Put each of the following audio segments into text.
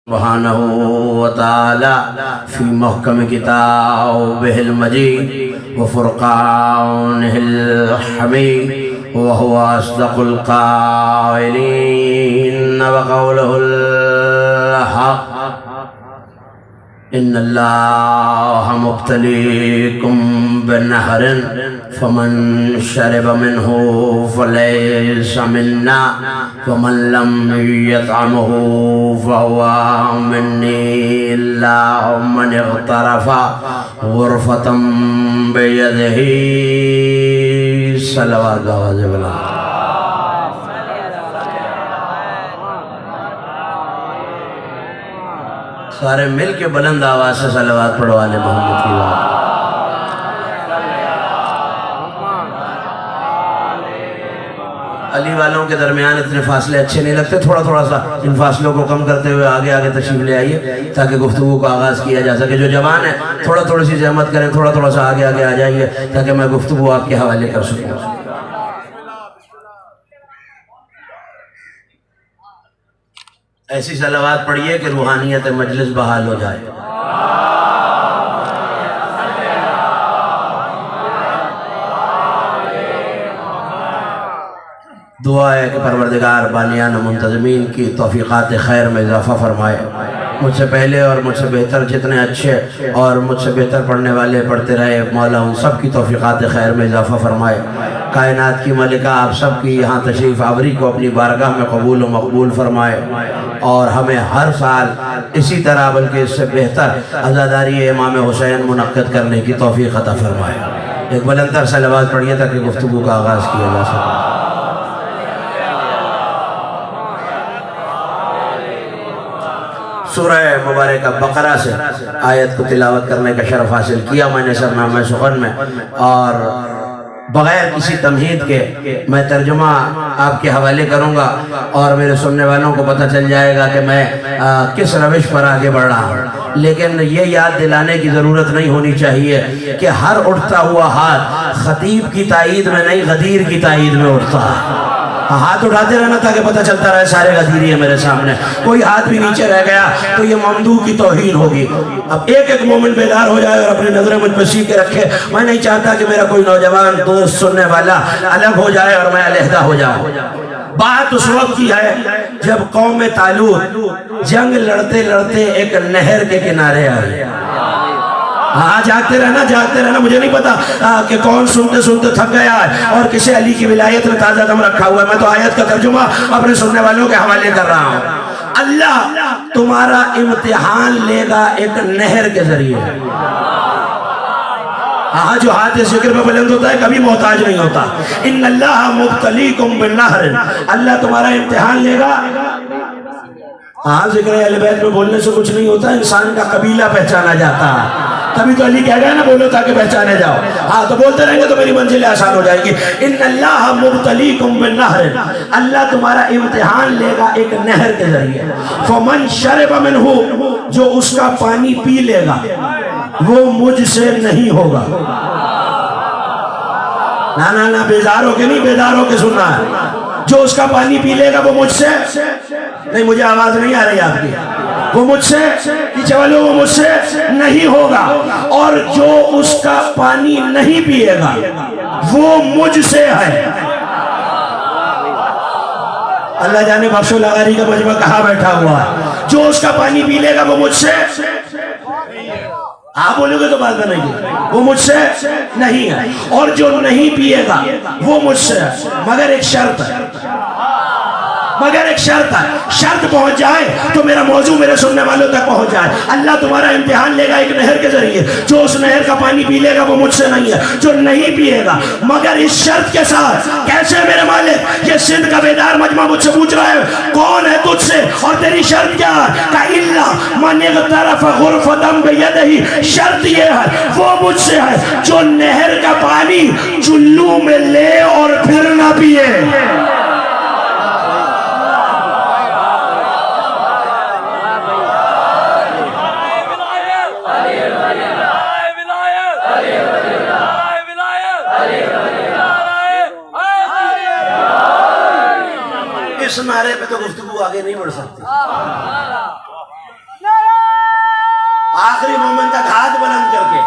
سبحانہ وتعالی فی محکم کتابہ المجید وفرقانہ الحمید وہو اصدق القائلین وقولہ الحق ان اللہ مبتلیکم بنہر فمن شرب منہ فلیس منا ومن لم یطعمہ فہو منی الا من اغترف غرفة بیدہ صلوات آواز بلند سارے مل کے بلند آواز سے صلوات پڑھوانے محمد کی بات علی والوں کے درمیان اتنے فاصلے اچھے نہیں لگتے، تھوڑا تھوڑا سا ان فاصلوں کو کم کرتے ہوئے آگے آگے تشریف لے آئیے تاکہ گفتگو کو آغاز کیا جا سکے۔ جو جوان ہے تھوڑا سی زحمت کریں، تھوڑا سا آگے آگے آ جائیے تاکہ میں گفتگو آپ کے حوالے کر سکوں۔ ایسی صلوات پڑھیے کہ روحانیت مجلس بحال ہو جائے۔ دعا ہے کہ پروردگار بانیان منتظمین کی توفیقات خیر میں اضافہ فرمائے، مجھ سے پہلے اور مجھ سے بہتر جتنے اچھے اور مجھ سے بہتر پڑھنے والے پڑھتے رہے، مولا ان سب کی توفیقات خیر میں اضافہ فرمائے۔ کائنات کی ملکہ آپ سب کی یہاں تشریف آوری کو اپنی بارگاہ میں قبول و مقبول فرمائے، اور ہمیں ہر سال اسی طرح بلکہ اس سے بہتر عزاداری امام حسین منعقد کرنے کی توفیق عطا فرمائے۔ ایک بلندر صلوات پڑھیے تاکہ گفتگو کا آغاز کیا جا سکے۔ سورہ مبارکہ بقرہ سے آیت کو تلاوت کرنے کا شرف حاصل کیا میں نے سرنامہ سخن میں، اور بغیر کسی تمہید کے میں ترجمہ آپ کے حوالے کروں گا، اور میرے سننے والوں کو پتہ چل جائے گا کہ میں کس روش پر آگے بڑھ رہا ہوں۔ لیکن یہ یاد دلانے کی ضرورت نہیں ہونی چاہیے کہ ہر اٹھتا ہوا ہاتھ خطیب کی تائید میں نہیں، غدیر کی تائید میں اٹھتا ہے۔ ہاتھ اٹھاتے رہنا تاکہ پتہ چلتا رہے سارے غدیری ہیں میرے سامنے، کوئی ہاتھ بھی نیچے رہ گیا تو یہ ممدوح کی توہین ہوگی۔ اب ایک ایک مومن بیدار ہو جائے اور اپنی نظریں مجھ پہ سی کے رکھے۔ میں نہیں چاہتا کہ میرا کوئی نوجوان دوست سننے والا الگ ہو جائے اور میں علیحدہ ہو جاؤں۔ بات اس وقت کی ہے جب قوم طالوت جنگ لڑتے لڑتے ایک نہر کے کنارے آئے۔ ہاں جاگتے رہنا، مجھے نہیں پتا کہ کون سنتے سنتے تھک گیا ہے اور کسے علی کی ولایت میں تازہ دم رکھا ہوا ہے۔ میں تو آیت کا ترجمہ اپنے سننے والوں کے حوالے کر رہا ہوں۔ اللہ تمہارا امتحان لے گا ایک نہر کے ذریعے۔ ہاں جو ہاتھ ذکر پہ بلند ہوتا ہے کبھی محتاج نہیں ہوتا۔ ان اللہ مبتلیکم بالنہر، اللہ تمہارا امتحان لے گا۔ ہاں ذکر اہل بیت میں بولنے سے کچھ نہیں ہوتا، انسان کا قبیلہ پہچانا جاتا ہے۔ تبھی تو علی کہہ گئے نا بولو تاکہ پہچانے جاؤ۔ ہاں تو بولتے رہیں گے تو میری منزل آسان ہو جائے گی۔ ان اللہ مبتلیکم بالنہر، اللہ تمہارا امتحان لے گا ایک نہر کے ذریعے۔ فمن شرب منہ، جو اس کا پانی پی لے گا وہ مجھ سے نہیں ہوگا۔ نا بیدار ہو کے نہیں، بیدار ہو کے سننا ہے۔ جو اس کا پانی پی لے گا وہ مجھ سے نہیں، مجھے آواز نہیں آ رہی آپ کی، وہ مجھ سے پیچھے والوں وہ مجھ سے نہیں ہوگا، اور جو اس کا پانی نہیں پیے گا وہ مجھ سے ہے۔ اللہ جانے بخش و لغاری کا مجمع کہاں بیٹھا ہوا ہے۔ جو اس کا پانی پی لے گا وہ مجھ سے، آپ بولو گے تو بات بنے گی، وہ مجھ سے نہیں ہے، اور جو نہیں پیے گا وہ مجھ سے ہے، مگر ایک شرط ہے، شرط پہنچ جائے تو میرا موضوع میرے سننے والوں تک پہنچ جائے۔ اللہ تمہارا امتحان لے گا ایک نہر کے ذریعے، جو اس نہر کا پانی پی لے گا وہ مجھ سے نہیں ہے، جو نہیں پیے گا، مگر اس شرط کے ساتھ۔ کیسے میرے مالک؟ یہ سندھ کا بیدار مجمع مجھ سے پوچھ رہا ہے کون ہے تجھ سے اور تیری شرط کیا ہے؟ کہ الا من اغترف غرفة بیدہ، شرط یہ ہے وہ مجھ سے ہے جو نہر کا پانی چلو میں لے اور پھر نہ پیے۔ اس نعرے پہ تو گفتگو آگے نہیں بڑھ سکتی۔ آخری مومن تک ہاتھ بلند کر کے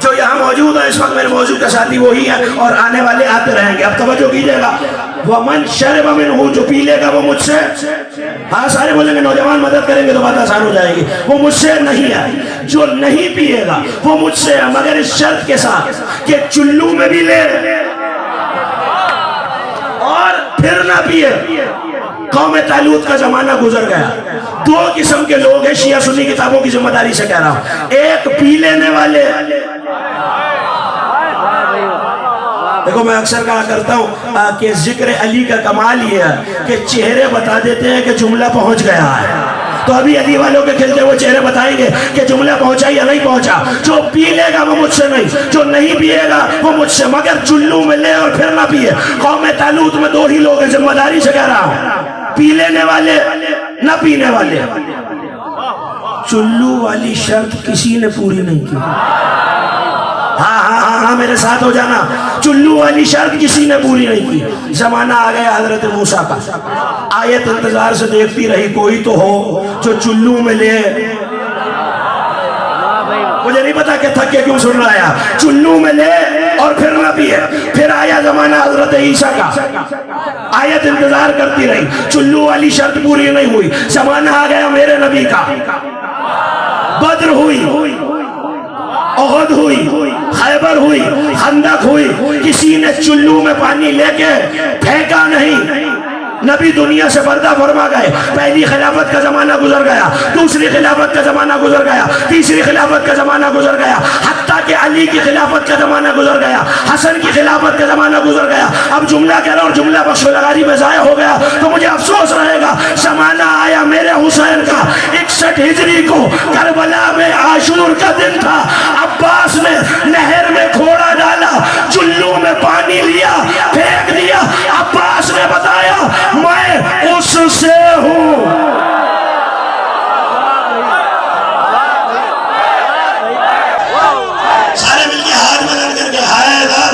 جو یہاں موجود ہے اس وقت میرے موضوع کا ساتھی وہی ہے اور آنے والے آتے رہیں گے. اب توجہ کیجئے گا. وَمَنْ شَرِبَ مِنْهُ جو پی لے گا وہ مجھ سے, ہاں سارے بولیں گے نوجوان مدد کریں گے تو بات آسان ہو جائے گی. وہ مجھ سے نہیں ہے. جو نہیں پیے گا وہ مجھ سے ہے مگر اس شرط کے ساتھ کہ چلو میں بھی لے اور پھر نہ پیے. قوم طالوت کا زمانہ گزر گیا. دو قسم کے لوگ ہیں, شیعہ سنی کتابوں کی ذمہ داری سے کہہ رہا ہوں. ایک پی لینے والے, دیکھو میں اکثر کہا کرتا ہوں کہ ذکر علی کا کمال یہ ہے کہ چہرے بتا دیتے ہیں کہ جملہ پہنچ گیا ہے. تو ابھی علی والوں کے کھلتے ہوئے چہرے بتائیں گے کہ جملہ پہنچا یا نہیں پہنچا. جو پی لے گا وہ مجھ سے نہیں, جو نہیں پیے گا وہ مجھ سے مگر چلو میں لے اور پھر نہ پیے. قوم طالوت میں دو ہی لوگ ہیں, ذمہ داری سے کہہ رہا ہوں, پی لینے والے نہ پینے والے. چلو والی شرط کسی نے پوری نہیں کی. ہاں میرے ساتھ ہو جانا. چلو والی شرط کسی نے پوری نہیں کی. زمانہ آ گیا حضرت موسیٰ کا. آیت انتظار سے دیکھتی رہی کوئی تو ہو جو چلو میں لے. مجھے نہیں پتا کہ تھک کے کیوں سن رہا ہے. چلو میں لے اور پھر نہ پیے. پھر آیا زمانہ حضرت عیسیٰ کا. آیت انتظار کرتی رہی, چلو والی شرط پوری نہیں ہوئی. زمانہ آ گیا میرے نبی کا. بدر ہوئی, احد ہوئی, خیبر ہوئی, خندق ہوئی. کسی نے چلو میں پانی لے کے پھینکا نہیں. نبی دنیا سے پردہ فرما گئے. پہلی خلافت کا زمانہ گزر گیا, دوسری خلافت کا زمانہ گزر گیا, تیسری خلافت کا زمانہ گزر گیا, حتیٰ کہ علی کی خلافت کا زمانہ گزر گیا, حسن کی خلافت کا زمانہ گزر گیا. اب جملہ کہہ رہا ہوں, جملہ بخش و لغاری میں ضائع ہو گیا تو مجھے افسوس رہے گا. زمانہ آیا میرے حسین کا. 61 ہجری کو کربلا میں عاشور کا دن تھا. عباس نے نہر میں گھوڑا ڈالا, چلو میں پانی لیا, پھینک دیا. عباس نے بتایا میں اس سے ہوں. سارے مل کے ہاتھ بلند کر کے حیدر.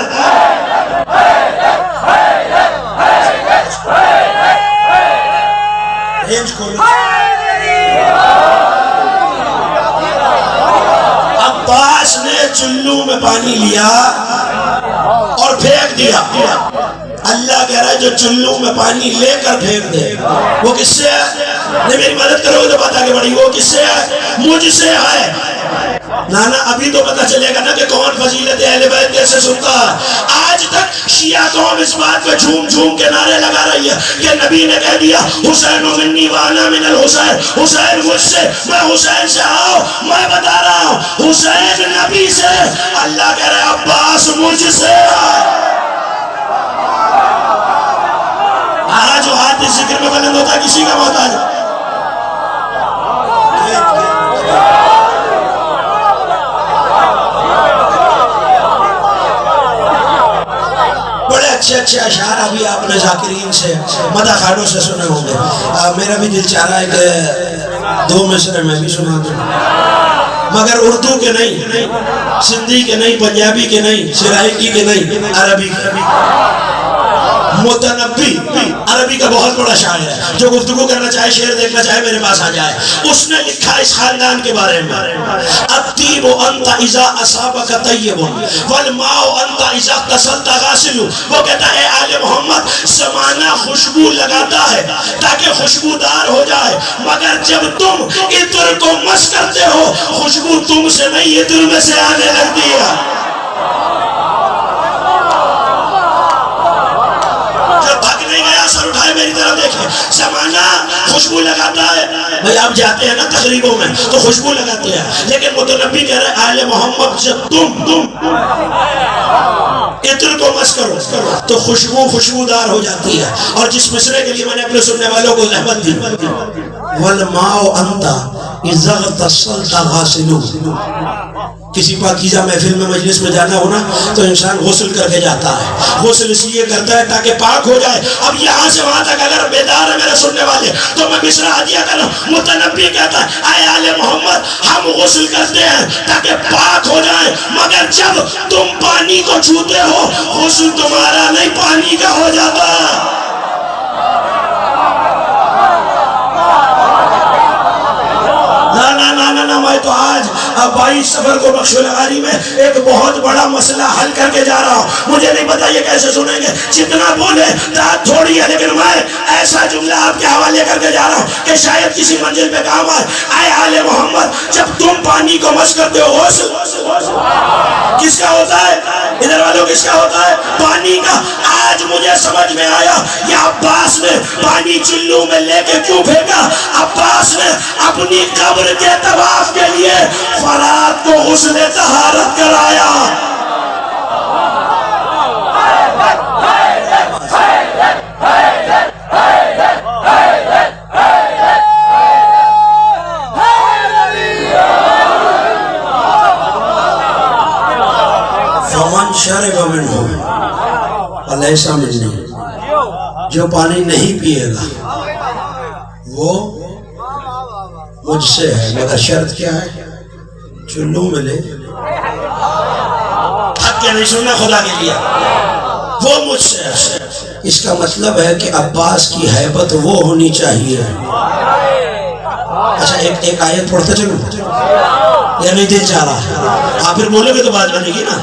عباس نے چلو میں پانی لیا اور پھینک دیا. اللہ کہہ رہا ہے جو چلو میں پانی لے کر پھینک دے وہ کس سے ہے؟ نہیں میری مدد کرو گے تو بات آگے بڑھی. وہ کس سے ہے؟ مجھ سے ہے. نانا ابھی تو پتہ چلے گا نا کہ کون فضیلت اہل بیت کیسے سنتا ہے. آج تک شیعہ قوم اس بات پہ جھوم جھوم کے نعرے لگا رہی ہے کہ نبی نے کہہ دیا حسین منی وانا من الحسین, حسین مجھ سے, میں حسین سے. آؤ میں بتا رہا ہوں حسین نبی سے. اللہ کہہ رہا ہے عباس مجھ سے. جو ہاتھ اس ذکر میں بلند ہوتا ہے کسی کا محتاج. بڑے اچھے اشعار ابھی آپ نے ذاکرین سے, مدح خانوں سے سنے ہوں گے. میرا بھی دل چاہ رہا ہے کہ 2 مصرے میں بھی سنا دوں, مگر اردو کے نہیں, سندھی کے نہیں, پنجابی کے نہیں, سرائکی کے نہیں, عربی کے. متنبی عربی کا بہت بڑا شاعر ہے. جو گفتگو کرنا چاہے, شعر دیکھنا چاہے میرے پاس آ جائے. اس نے لکھا اس خاندان کے بارے میں, الطیب انت اذا اصابک طیب والماء انت اذا اغتسلت غاسل. وہ کہتا ہے آل محمد زمانہ خوشبو لگاتا ہے تاکہ خوشبودار ہو جائے, مگر جب تم عطر کو مس کرتے ہو خوشبو تم سے نہیں عطر میں سے آنے لگتی ہے. میری طرف دیکھیں, زمانہ خوشبو لگاتا ہے. بھئی آپ جاتے ہیں نا تقریبوں میں تو خوشبو لگاتے ہیں, لیکن متنبی کہہ رہے ہیں آل محمد جب تم عطر کو مس کرو تو خوشبو خوشبودار ہو جاتی ہے. اور جس مصرے کے لیے میں نے اپنے سننے والوں کو زحمت دی, والماء انت اذا اغتسلت غاسل. کسی پاکیزہ محفل میں مجلس میں جانا ہونا تو انسان غسل کر کے جاتا ہے. غسل اس لیے کرتا ہے تاکہ پاک ہو جائے. اب یہاں سے وہاں تک اگر بیدار ہے میرے سننے والے تو میں مصرع ہدیہ کروں. متنبی کہتا ہے اے آل محمد ہم غسل کرتے ہیں تاکہ پاک ہو جائے, مگر جب تم پانی کو چھوتے ہو غسل تمہارا نہیں پانی کا ہو جاتا. آبائی سفر کو بخش الغاری میں ایک بہت بڑا مسئلہ حل کر کے جا رہا ہوں. مجھے نہیں پتا یہ کیسے سنیں گے, جتنا بولے داد تھوڑی ہے, لیکن میں ایسا جملہ آپ کے حوالے کر کے جا رہا ہوں کہ شاید کسی منزل پہ کام آئے. اے آل محمد, جب تم پانی کو مس کرتے ہو, غسل کس کا ہوتا ہے؟ ادھر والوں کس کا ہوتا ہے؟ پانی کا. آج مجھے سمجھ میں آیا یہ عباس نے پانی چلو میں لے کے کیوں پھینکا. عباس نے اپنی قبر کے طواف کے لیے فرات کو غسل طہارت کرایا. فمن شرب منه فلیس منی, جو پانی نہیں پیے گا وہ مجھ سے ہے, مگر شرط کیا ہے؟ چلو ملے. حق کیا نہیں سننا خدا کے لیے, وہ مجھ سے ہے. اس کا مطلب ہے کہ عباس کی ہیبت وہ ہونی چاہیے. اچھا ایک آیت پڑھتے چلو, یا نہیں دل چاہ رہا؟ آپ پھر بولے گے تو بات بنے گی نا.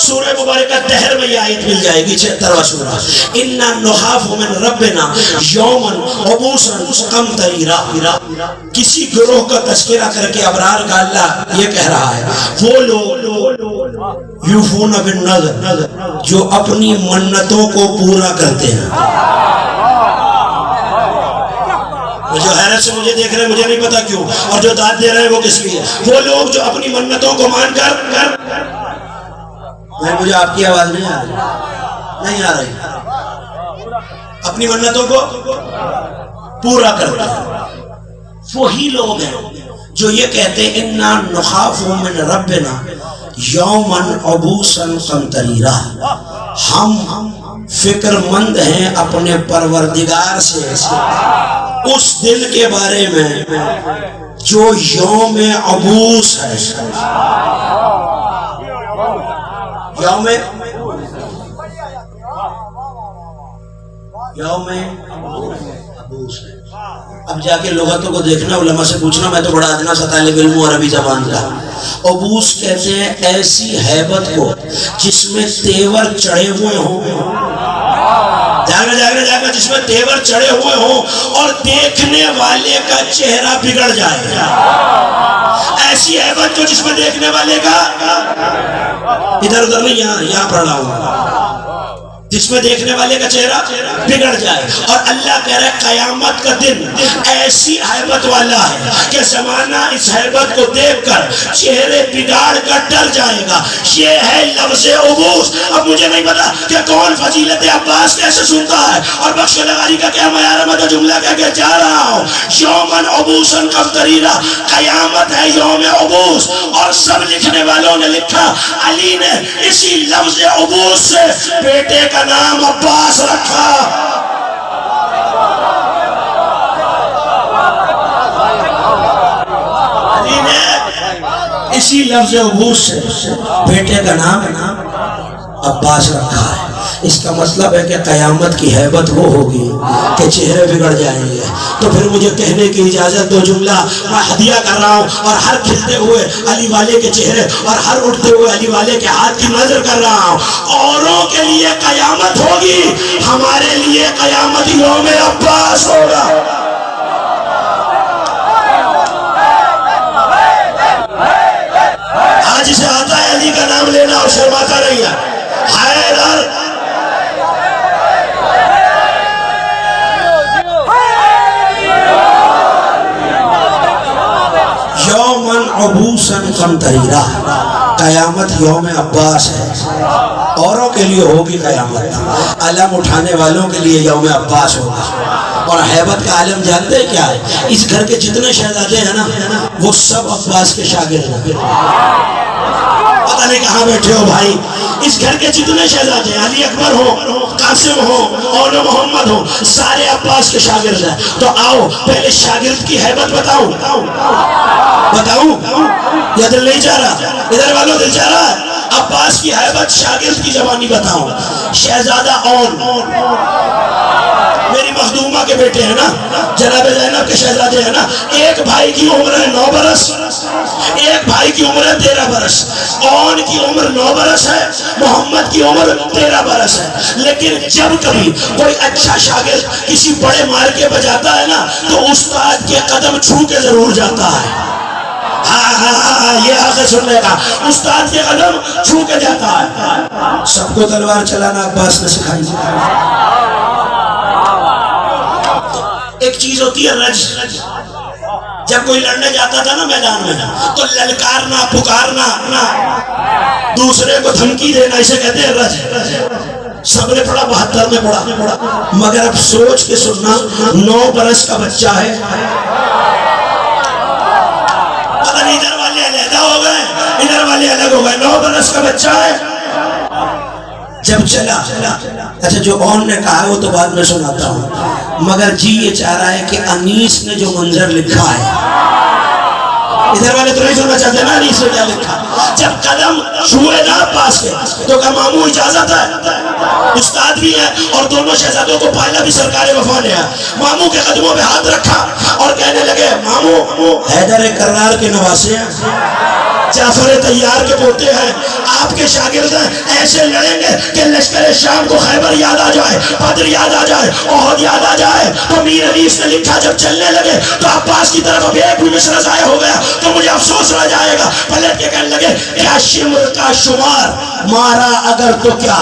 سورہ مبارکہ دہر میں یہ آیت مل جائے گی, 76واں سورہ. اِنَّا نُخَافُ مِن رَبِّنَا يَوْمًا عَبُوسًا قَمْطَرِيرًا. کسی گروہ کا تذکرہ کر کے ابرار کا اللہ یہ کہہ رہا ہے, وہ لوگ یوفون بالنذر, جو اپنی منتوں کو پورا کرتے ہیں. جو حیرت سے مجھے دیکھ رہے ہیں, مجھے نہیں پتا کیوں, اور جو داد دے رہے ہیں وہ کس لیے. وہ لوگ جو اپنی منتوں کو مان کر مجھے آپ کی آواز نہیں آ رہی, اپنی منتوں کو پورا کرتے ہیں. وہی لوگ ہیں جو یہ کہتے ہیں اِنَّا نُخَافُ مِن رَبِّنَا يَوْمًا عَبُوسًا قَمْطَرِيرًا. ہم فکر مند ہیں اپنے پروردگار سے اس دن کے بارے میں جو یوم عبوس ہے. یوم عبوس ہے. اب جا کے لغتوں کو دیکھنا, علماء سے پوچھنا, میں تو بڑا ادنا سا طالب علم ہوں عربی زبان کا. عبوس کہتے ہیں ایسی ہیبت کو جس میں تیور چڑھے ہوئے ہوں, جاگا جس میں تیور چڑھے ہوئے ہوں اور دیکھنے والے کا چہرہ بگڑ جائے. ایسی ہیبت کو جس میں دیکھنے والے کا, ادھر ادھر نہیں, یہاں پڑھ رہا ہوں, جس میں دیکھنے والے کا چہرہ بگڑ جائے. اور اللہ کہہ رہا ہے قیامت کا دن ایسی ہیبت والا ہے کہ زمانہ اس ہیبت کو دیکھ کر چہرے بگاڑ کر ڈر جائے گا. یہ ہے لفظ عبوس. اب مجھے نہیں پتا کہ کون فضیلت عباس کیسے سنتا ہے اور بخش الغاری کا کیا معیار ہے. میں تو جملہ کہہ کے جا رہا ہوں, یومن عبوسن قمطریرا, قیامت ہے یوم عبوس. اور سب لکھنے والوں نے لکھا علی نے اسی لفظ عبوس سے بیٹے کا نام عباس رکھا. علی نے اسی لفظ عبوس سے بیٹے کا نام عباس رکھا ہے. اس کا مطلب ہے کہ قیامت کی ہیبت وہ ہوگی کہ چہرے بگڑ جائیں گے. تو پھر مجھے کہنے کی اجازت دو, جملہ میں ہدیہ کر رہا ہوں اور ہر کھلتے ہوئے علی والے کے چہرے اور ہر اٹھتے ہوئے علی والے کے ہاتھ کی نظر کر رہا ہوں. اوروں کے لیے قیامت ہوگی, ہمارے لیے قیامت یوم عباس ہوگا. آج سے آتا ہے علی کا نام لینا اور شرماتا نہیں ہے. حیدر یومن عبوسن قمطریرا, قیامت یوم عباس ہے. اوروں کے لیے ہوگی قیامت, علم اٹھانے والوں کے لیے یوم عباس ہوگا. اور ہیبت کا عالم جانتے ہیں کیا ہے؟ اس گھر کے جتنے شہزادے ہیں نا وہ سب عباس کے شاگرد ہیں. پتہ نہیں کہاں بیٹھے ہو بھائی. اس گھر کے جتنے شہزادے ہیں, علی اکبر ہو, قاسم ہو, اور محمد ہو, سارے عباس کے شاگرد ہیں. تو آؤ پہلے شاگرد کی ہیبت بتاؤں یا دل نہیں چاہ رہا؟ ادھر والوں دل چاہ رہا ہے. عباس کی حیبت شاگرد کی زبانی بتاؤں. شہزادہ اون میری مخدومہ کے بیٹے ہیں نا, جناب زینب کے شہزادے ہیں نا. ایک بھائی کی عمر ہے 9 برس, ایک بھائی کی عمر ہے 13 برس. اون کی عمر 9 برس ہے, محمد کی عمر 13 برس ہے. لیکن جب کبھی کوئی اچھا شاگرد کسی بڑے مارکے پہ جاتا ہے نا تو استاد کے قدم چھو کے ضرور جاتا ہے. یہ آخر سننے کا, استاد کے قدم چھو کے جاتا ہے. سب کو تلوار چلانا عباس نے سکھائی. ایک چیز ہوتی ہے رج. جب کوئی لڑنے جاتا تھا نا میدان میں تو للکارنا, پکارنا, دوسرے کو دھمکی دینا, اسے کہتے ہیں رج. سب نے پڑھا, 72 میں پڑھا, مگر اب سوچ کے سننا, 9 برس کا بچہ ہے. پتہ نہیں ادھر والے علیحدہ ہو گئے, ادھر والے الگ ہو گئے. 9 برس کا بچہ ہے. جب چلا, اچھا جو اون نے کہا وہ تو بعد میں سناتا ہوں, مگر جی یہ چاہ رہا ہے کہ انیس نے جو منظر لکھا ہے, ادھر والے تو نہیں سننا چاہتے نا انیس نے کیا لکھا. جب قدم چھوئے نا پاس کے تو کہا ماموں اجازت ہے, استاد بھی ہے اور دونوں شہزادوں کو پہلا بھی سرکار وفا نے ہے. ماموں کے قدموں پہ ہاتھ رکھا اور کہنے لگے ماموں حیدر کرار کے نواسے ہیں, جعفر طیار کے پوتے ہیں, آپ کے شاگرد ہیں. ایسے لڑیں گے کہ لشکر شام کو خیبر یاد آ جائے, بدر یاد آ جائے, احد یاد آ جائے. تو میر انیس نے لکھا جب چلنے لگے تو عباس کی طرف اب ایک بھی مصرع ضائع ہو گیا تو مجھے افسوس رہ جائے گا. پلٹ کے کہنے لگے کیا شمر کا شمار مارا اگر تو کیا.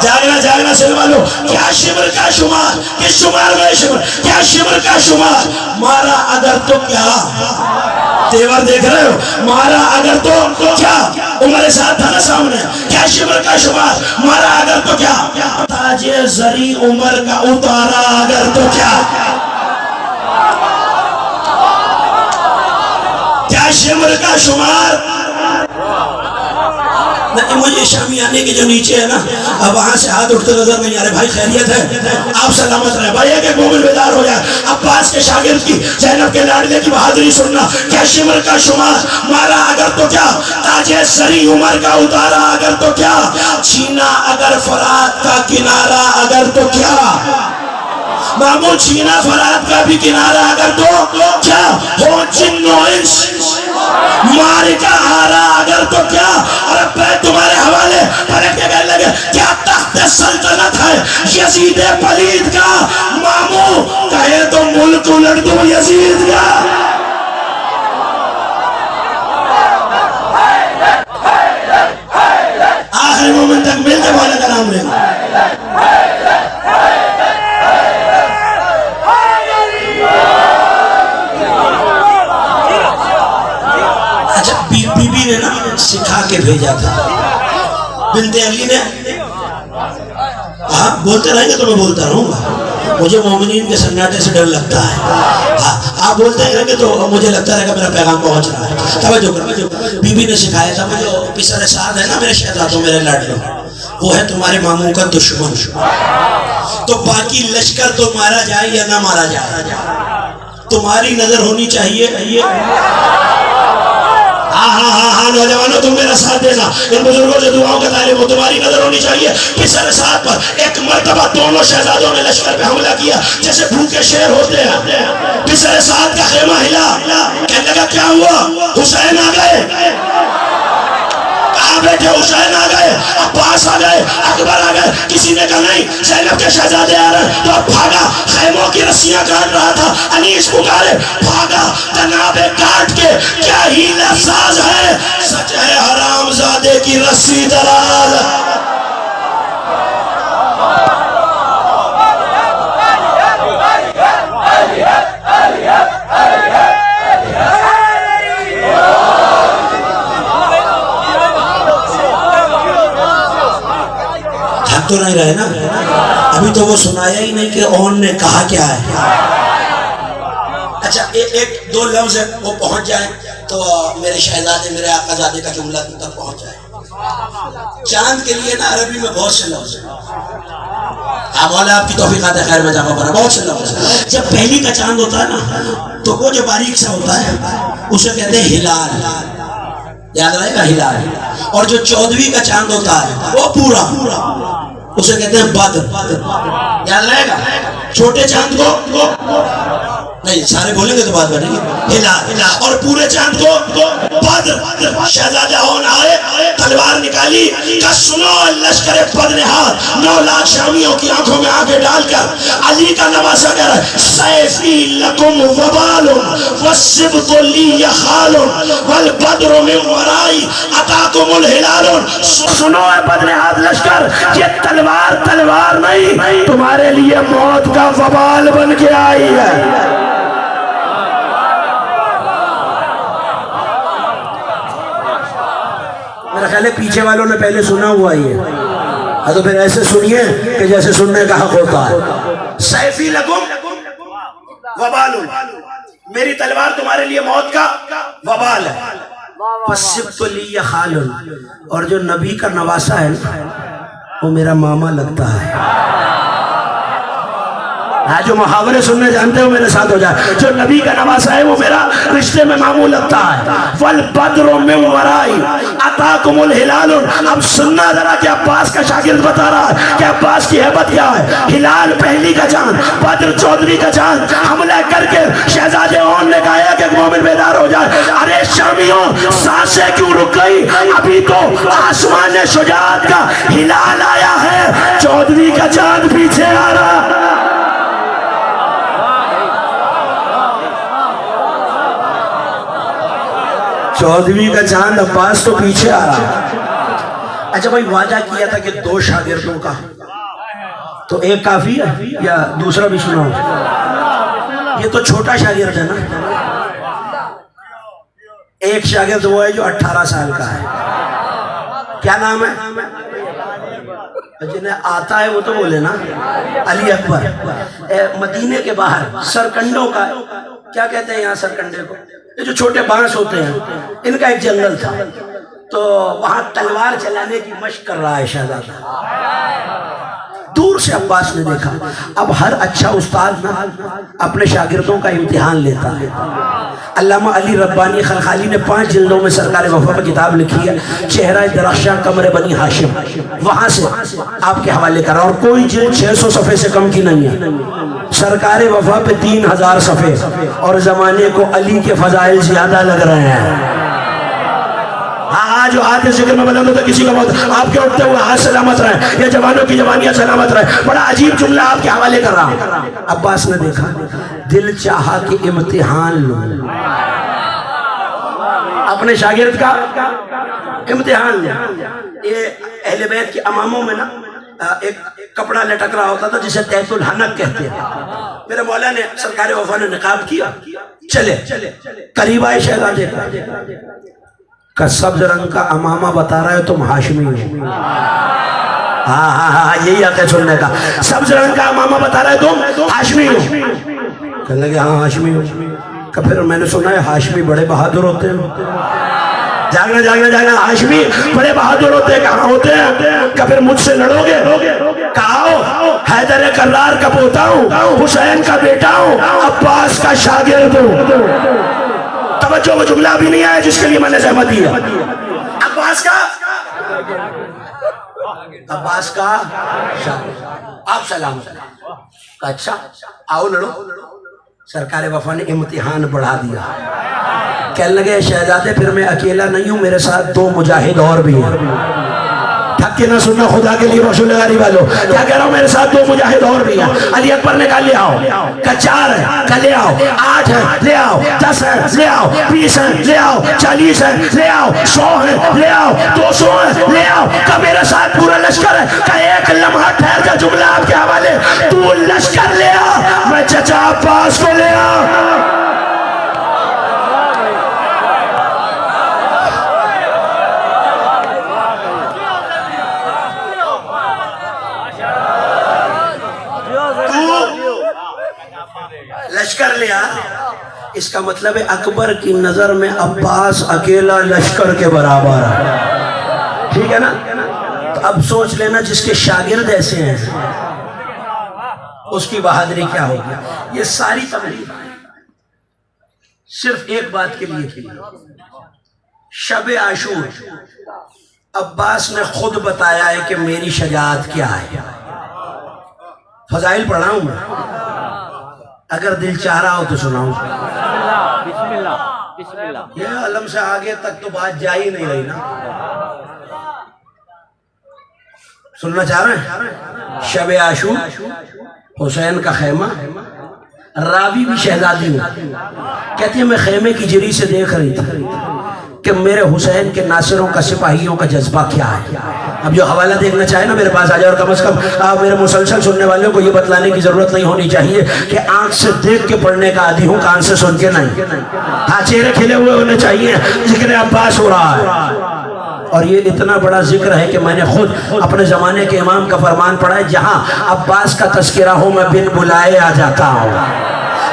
جاگنا سن والو, کیا شمر کا شمار, کس شمار میں شمر, کیا شمر کا شمار مارا اگر تو کیا. تیور دیکھ رہے ہو, مارا اگر تو کیا. عمر ساتھ تھا نا سامنے, کیا شمر کا شمار مارا اگر تو کیا. تاج زری عمر کا اتارا اگر تو کیا. کیا شمر کا شمار. مجھے شامیانے کے جو نیچے ہے نا, اب وہاں سے ہاتھ اٹھتے نظر نہیں آ رہے. بھائی خیریت ہے, آپ سلامت رہے. بھائی ایک مومن بیدار ہو جائے. عباس کے شاگرد کی, زینب کے لاڈلے کی بہادری سننا. کیا شمر کا شمار مارا اگر تو کیا, تاج سری عمر کا اتارا اگر تو کیا, چھینا اگر فرات کا کنارہ اگر تو کیا. مامو چھینا فرات کا بھی کنارہ اگر تو کیا. ہو جن و انس مار کا ہارا اگر تو کیا. اور اب تمہارے حوالے پلٹ کے کہنے لگے کیا تخت سلطنت ہے یزید پلید کا. مامو کہے تو ملک الٹ دو یزید کا. آخری مومن تک مل کے بولے کا نام لے گا. بی بی نے نا سکھا کے بھیجا تھا, بنت علی نے. آپ بولتے رہیں گے تو میں بولتا رہوں گا, مجھے مومنین کے سناٹے سے ڈر لگتا ہے. آپ بولتے رہیں گے تو مجھے لگتا رہے گا میرا پیغام پہنچ رہا ہے. توجہ کرو, بی بی نے سکھایا تھا, وہ جو پسر سعد ہے نا میرے شہزادوں میرے لاڈلوں, وہ ہے تمہارے ماموں کا دشمن. تو باقی لشکر تو مارا جائے یا نہ مارا جائے, تمہاری نظر ہونی چاہیے. ہاں نوجوانوں تم میرا ساتھ دینا, ان بزرگوں سے دعاؤں کا طالب ہو. تمہاری نظر ہونی چاہیے. پسر سعد پر ایک مرتبہ دونوں شہزادوں نے لشکر پہ حملہ کیا جیسے بھوکے شیر ہوتے ہیں. پسر سعد کا خیمہ ہلا, کہنے لگا کیا ہوا, حسین آ گئے. کہاں بیٹھے, حسین آ گئے, عباس آ گئے, اکبر آ گئے. کسی نے کہا نہیں زینب کے شہزادے آ رہے. تو اب بھاگا, خیموں کی رسیاں کاٹ رہا تھا. انیس پکارے, بھاگا, جنابے کاٹ کے. کیا ہیلہ ساز ہے, سچ ہے حرام زادے کی رسی دراز. تو نہیں رہے نا, ابھی تو وہ سنایا ہی نہیں کہ اون نے کہا کیا ہے. اچھا ایک دو لفظ ہے وہ پہنچ جائیں تو میرے شہزادے میرے آقا زادے کا جملہ تک پہنچ جائے. چاند کے لیے نا عربی میں بہت سے لفظ ہیں. مولا آپ کی توفیقات خیر میں جمع کرا, بہت سے لفظ ہیں. جب پہلی کا چاند ہوتا ہے نا تو وہ جو باریک سا ہوتا ہے اسے کہتے ہیں ہلال. یاد رہے گا ہلال. اور جو 14ویں کا چاند ہوتا ہے وہ پورا اسے کہتے ہیں بدر. یاد رہے گا. چھوٹے چاند کو نہیں سارے بولیں گے تو بات بنے گی. ہلال. اور پورے چاند کو بدر. شہزادہ ہون آئے تلوار نکالی کہ سنو لشکر بدنہاد 9 لاکھ شامیوں کی آنکھوں میں آنکھیں ڈال کر علی کا نواسا کر سیفی لکم وبال والسبط لی یخال والبدر من ورائی اتاکم الہلال. سنو اے بدنہاد لشکر یہ تلوار نہیں تمہارے لیے موت کا وبال بن کے آئی ہے. میرا خیال ہے پیچھے والوں نے پہلے سنا ہوا ہی ہے تو پھر ایسے سنیے کہ جیسے سننے کا حق ہوتا ہے. سیفی لکم وبال میری تلوار تمہارے لیے موت کا وبال ہے. فَالسِّبْتُ لِيَّ خَالٌ اور جو نبی کا نواسا ہے وہ میرا ماما لگتا ہے. جو محاورے سننے جانتے ہو میرے ساتھ ہو جائے. جو نبی کا نواسا ہے وہ میرا رشتے میں ماموں لگتا ہے. وَالْبَدْرُ مِنْ وَرَائِ أَتَاكُمُ الْهِلَالُ. اب سننا ذرا کہ عباس کا شاگرد بتا رہا ہے کہ عباس کی حیبت کیا ہے. ہلال پہلی کا چاند, بدر 14ویں کا چاند. حملہ کر کے شہزادے اون نے کہا کہ ایک مومن بیدار ہو جائے. ارے شامیوں سانسیں کیوں رک گئی؟ ابھی تو آسمان شجاعت کا ہلال آیا ہے, 14ویں کا چاند پیچھے آ رہا. 14ویں کا چاند عباس تو پیچھے آ رہا. اچھا بھائی وعدہ کیا تھا کہ 2 شاگردوں کا تو ایک کافی ہے یا دوسرا بھی سنا ہو؟ یہ تو چھوٹا شاگرد ہے نا. ایک شاگرد وہ ہے جو 18 سال کا ہے. کیا نام ہے؟ جنہیں آتا ہے وہ تو بولے نا. علی اکبر. مدینے کے باہر سرکنڈوں کا کیا کہتے ہیں یہاں سرکنڈے کو؟ یہ جو چھوٹے بانس ہوتے ہیں ان کا ایک جنگل تھا تو وہاں تلوار چلانے کی مشق کر رہا ہے شہزادہ. دور سے عباس نے دیکھا. اب ہر اچھا استاد نا اپنے شاگردوں کا امتحان لیتا ہے. علامہ علی ربانی خلخالی نے 5 جلدوں میں سرکار وفا پر کتاب لکھی ہے چہرہ درخشاں قمر بنی ہاشم. وہاں سے آپ کے حوالے کر. اور کوئی جلد 600 صفحے سے کم کی نہیں ہے. سرکار وفا پہ 3000 صفحے اور زمانے کو علی کے فضائل زیادہ لگ رہے ہیں. ہاں جو ہاتھ ذکر میں بلند ہوتا کسی کا موت آپ کے اٹھتے ہوئے ہاتھ سلامت رہے یا جوانوں کی جوانیاں سلامت رہے. بڑا عجیب جملہ آپ کے حوالے کر رہا ہوں. عباس نے دیکھا دل چاہا کہ امتحان لوں. اپنے شاگرد کا امتحان لیں. یہ اہل بیت کے اماموں میں نا ایک کپڑا لٹک رہا ہوتا تھا جسے تحت الحنک کہتے ہیں. میرے مولا نے سرکار وفا نے نقاب کیا. چلے قریب آئے شہزادے کا سبز رنگ کا امامہ بتا رہا ہے تم ہاشمی ہو. ہاں یہی آتا ہے سننے کا. سبز رنگ کا امامہ بتا رہا ہے تم ہاشمی ہو. کہنے لگے ہاں ہاشمی ہو. کہ پھر میں نے سنا ہے ہاشمی بڑے بہادر ہوتے ہیں. جاگنا ہاشمی بڑے بہادر ہوتے ہیں. کہاں ہوتے ہیں؟ کہ پھر مجھ سے لڑو گے. کہاں حیدر کرار کا پوتا ہوں, حسین کا بیٹا ہوں, عباس کا شاگرد ہوں. توجہ وہ جملہ بھی نہیں آیا جس کے لیے میں نے زحمت دی ہے. عباس کا آپ سلام. اچھا آؤ لڑو. سرکار وفا نے امتحان بڑھا دیا. کہنے لگے شہزادے پھر میں اکیلا نہیں ہوں, میرے ساتھ 2 مجاہد اور بھی ہیں. تھک کے نہ سننا خدا کے لیے رسول اللہ والو. کیا کہہ رہا ہوں میرے ساتھ 2 مجاہد اور بھی ہیں. علی اکبر نے کہا لے آؤ. کہ 4 ہے کہ لے آؤ. 8 ہے لے آؤ. 10 ہے لے آؤ. 20 ہے لے آؤ. 40 ہے لے آؤ. 100 ہے لے آؤ. 200 ہے لے آؤ. کہ میرے ساتھ پورا لشکر ہے. کہ ایک لمحہ ٹھہر کا جملہ آپ کے حوالے. تو لشکر لے آ, میں چچا عباس کو لے آ. لشکر لیا. اس کا مطلب ہے اکبر کی نظر میں عباس اکیلا لشکر کے برابر ہے. ٹھیک ہے نا. تو اب سوچ لینا جس کے شاگرد ایسے ہیں اس کی بہادری کیا ہوگی. یہ ساری تقریر صرف ایک بات کے لیے کی, شب عاشور عباس نے خود بتایا ہے کہ میری شجاعت کیا ہے. فضائل پڑھ رہا ہوں میں، اگر دل چاہ رہا ہو تو سناؤں. بسم اللہ بسم اللہ. یہ علم سے آگے تک تو بات جا ہی نہیں رہی نا. سننا چاہ رہے ہیں؟ شب عاشور، حسین کا خیمہ. راوی بھی شہزادی ہوں، کہتی ہے میں خیمے کی جری سے دیکھ رہی تھی کہ میرے حسین کے ناصروں کا، سپاہیوں کا جذبہ کیا ہے. اب جو حوالہ دیکھنا چاہے نا میرے پاس آ جائے، اور کم از کم میرے مسلسل سننے والوں کو یہ بتلانے کی ضرورت نہیں ہونی چاہیے کہ آنکھ سے دیکھ کے پڑھنے کا عادی ہوں، کان سے سن کے نہیں. ہاں چہرے کھلے ہوئے ہونے چاہیے. ذکر عباس ہو رہا ہے، اور یہ اتنا بڑا ذکر ہے کہ میں نے خود اپنے زمانے کے امام کا فرمان پڑھا ہے، جہاں عباس کا تذکرہ ہو میں بن بلائے آ جاتا ہوں.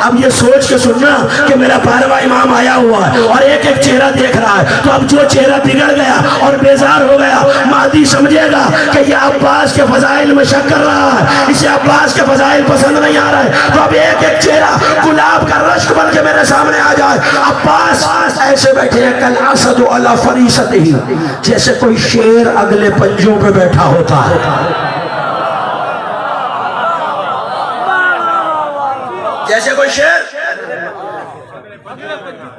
اب یہ سوچ کے سننا کہ میرا 12واں امام آیا ہوا ہے اور ایک ایک چہرہ دیکھ رہا ہے، تو اب جو چہرہ بگڑ گیا اور بیزار ہو گیا، مہدی سمجھے گا کہ یہ عباس کے فضائل میں شک کر رہا ہے، اسے عباس کے فضائل پسند نہیں آ رہا ہے. تو اب ایک ایک چہرہ گلاب کا رشک بن کے میرے سامنے آ جائے. عباس ایسے بیٹھے ہیں کل اسد علی فریسته، جیسے کوئی شیر اگلے پنجوں پہ بیٹھا ہوتا ہے. جیسے کوئی شیر،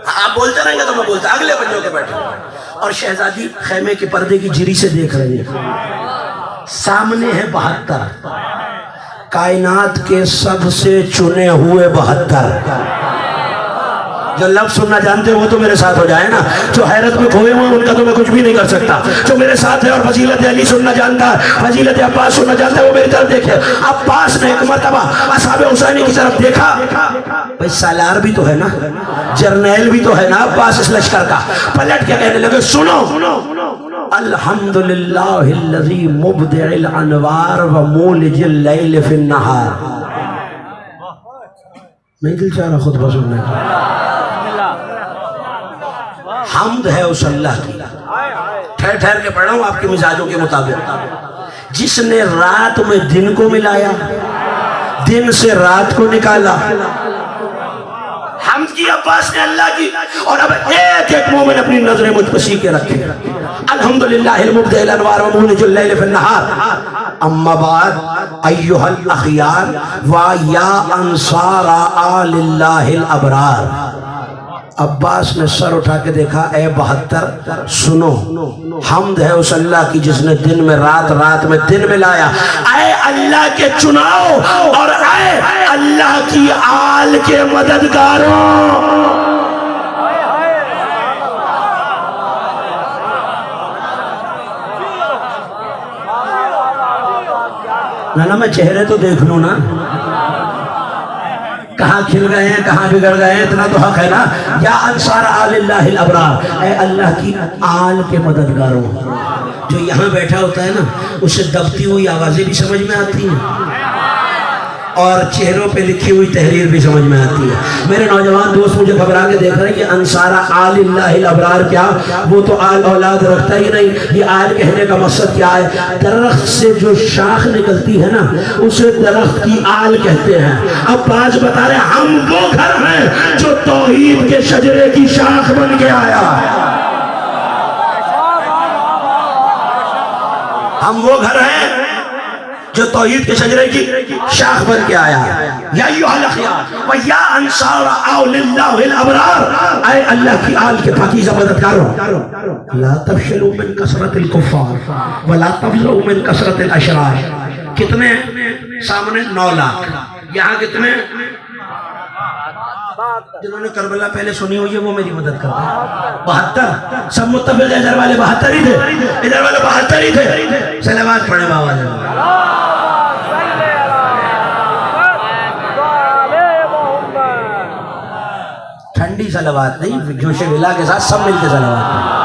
آپ بولتے رہیں گے تو میں بولتا، اگلے پنجوں کے بیٹھے. اور شہزادی خیمے کے پردے کی جری سے دیکھ رہی ہے، سامنے ہے 72، کائنات کے سب سے چنے ہوئے 72. جو لفظ سننا جانتے ہیں وہ تو میرے ساتھ ہو جائے نا. جو حیرت میں کھوئے ہوئے ان کا تو میں کچھ بھی نہیں کر سکتا. جو میرے ساتھ ہے اور فضیلت علی سننا جانتا ہے، فضیلت عباس سننا جانتا ہے، وہ میری طرف دیکھے. عباس نے ایک مرتبہ اصحاب حسینی کی طرف دیکھا. بھئی سالار بھی تو ہے نا، جرنیل بھی تو ہے نا عباس اس لشکر کا. پلٹ کے کہنے لگے سنو، الحمدللہ الذی مبدع الانوار و مولج اللیل فی النہار. نہیں دل چاہ رہا خطبہ سننے کا. حمد ہے اس اللہ کی. ٹھہر ٹھہر کے پڑھ رہا ہوں آپ کے مزاجوں کے مطابق. جس نے رات میں دن کو ملایا، دن سے رات کو نکالا. حمد کی عباس نے اللہ کی. اور اب ایک ایک مومن اپنی نظریں مجھ پر سیکھے رکھے. الحمدللہ المبدع الانوار و مولج اللیل فی النہار. اما بعد ایھا الاخیار و یا انصار آل اللہ الابرار. عباس نے سر اٹھا کے دیکھا، اے 72 سنو، حمد ہے اس اللہ کی جس نے دن میں رات، رات میں دن میں لایا. اے اللہ کے چناؤ اور اے اللہ کی آل کے مددگاروں. نا میں چہرے تو دیکھ لوں نا، کہاں کھل گئے ہیں کہاں بگڑ گئے ہیں، اتنا تو حق ہے نا. یا انصار آل اللہ الابرار، اے اللہ کی آل کے مددگاروں. جو یہاں بیٹھا ہوتا ہے نا، اسے دبتی ہوئی آوازیں بھی سمجھ میں آتی ہیں اور چہروں پہ لکھی ہوئی تحریر بھی سمجھ میں آتی ہے. میرے نوجوان دوست مجھے گھبرا کے دیکھ رہے ہیں کہ انصار آل اللہ الابرار کیا؟ وہ تو آل اولاد رکھتا ہی نہیں. یہ آل کہنے کا مقصد کیا ہے؟ درخت سے جو شاخ نکلتی ہے نا، اسے درخت کی آل کہتے ہیں. اب بعض بتا رہے ہیں ہم وہ گھر ہیں جو توحید کے شجرے کی شاخ بن کے آیا. ہم وہ گھر ہیں جو توحید کے شجرے کی شاخ بن کے آیا. یا ایھا الاخیار و یا انصار آل اللہ الابرار، اے اللہ کی آل کے پاکیزہ مددگاروں. لا تفشلوا من کثرت الکفار ولا تفزعوا من کثرت الاشرار. کتنے سامنے؟ 9 لاکھ. یہاں کتنے؟ جنہوں نے کربلا پہلے سنی ہوئی ہے وہ میری مدد کرتے ہیں. 72 سب متفق ہے، ادھر والے 72 ہی تھے، ادھر والے 72 ہی تھے. صلوات پڑھیں بابا جان. ٹھنڈی صلوات نہیں، جوش ولا کے ساتھ سب مل کے صلوات پڑھیں.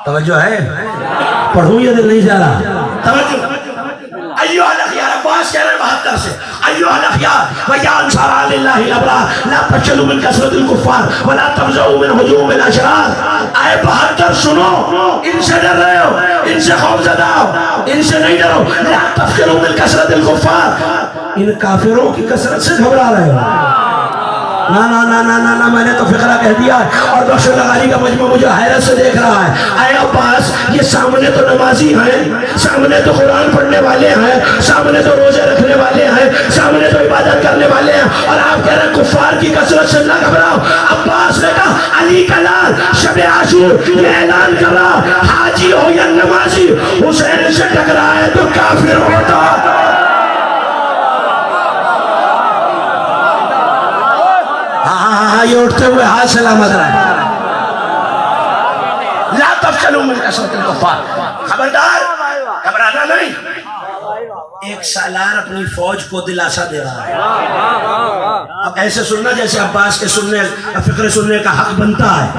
توجہ ہے؟ پڑھوں یا دل نہیں جا رہا؟ توجہ. ایھا الاخیار عباس کہہ رہے 72 سے، ایھا الاخیار ویا انصار اللہ الابرار لا تفشلوا من کثرت الکفار ولا تفزعوا من ہجوم الاشرار۔ آئے 72 سنو، ان سے ڈر رہے ہو، ان سے خوف زدہ ہو، ان سے نہیں ڈرو۔ لا تفشلوا من کثرت الکفار، ان کافروں کی کثرت سے گھبرا رہے ہو۔ نا نا نا نا نا نا میں نے تو فقرہ کہہ دیا اور بخش لغاری کا مجمع مجھے حیرت سے دیکھ رہا ہے۔ اے عباس، یہ سامنے تو نمازی ہیں، سامنے تو قرآن پڑھنے والے ہیں، سامنے تو روزے رکھنے والے ہیں، سامنے تو عبادت کرنے والے ہیں، اور آپ کہہ رہے ہیں کفار کی کثرت سے نہ گھبراؤ۔ عباس نے کہا علی کا لال شب عاشور یہ اعلان کر رہا، حاجی ہو یا نمازی، حسین سے ٹکرائے تو کافر ہوتا۔ یہ اٹھتے ہوئے ہاتھ سلامت رہے۔ لا تفشلوا من کثرت الکفار، خبردار گھبرانا نہیں۔ ایک سالار اپنی فوج کو دلاسا دے رہا ہے۔ اب ایسے سننا جیسے عباس کے سننے فقرے سننے کا حق بنتا ہے۔